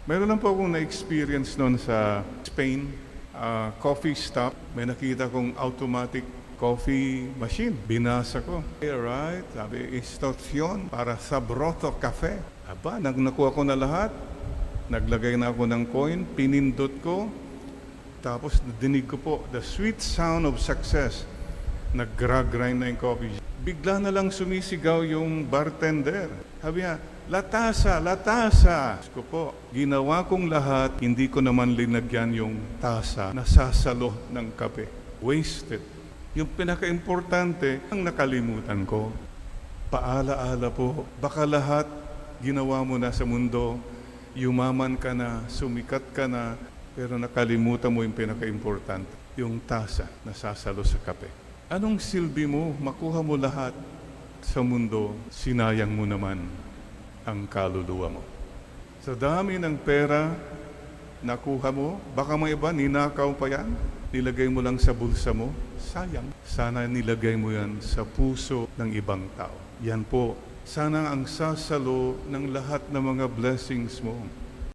Meron lang po akong na-experience noon sa Spain, coffee stop. May nakita kong automatic coffee machine. Binasa ko. Right, sabi, instruction para sa Broto Cafe. Aba, nakuha ko na lahat. Naglagay na ako ng coin, pinindot ko. Tapos dinig ko po, the sweet sound of success. Nag-grind na yung coffee. Bigla na lang sumisigaw yung bartender. Sabi niya, latasa, latasa. Ko po, ginawa kong lahat, hindi ko naman linagyan yung tasa, nasasalo ng kape. Wasted. Yung pinaka-importante, ang nakalimutan ko, paalaala po, baka lahat ginawa mo na sa mundo, yumaman ka na, sumikat ka na, pero nakalimutan mo yung pinaka-importante, yung tasa, nasasalo sa kape. Anong silbi mo? Makuha mo lahat sa mundo, sinayang mo naman ang kaluluwa mo. Sa dami ng pera nakuha mo, baka may iba, ninakaw pa yan, nilagay mo lang sa bulsa mo, sayang. Sana nilagay mo yan sa puso ng ibang tao. Yan po, sana ang sasalo ng lahat ng mga blessings mo.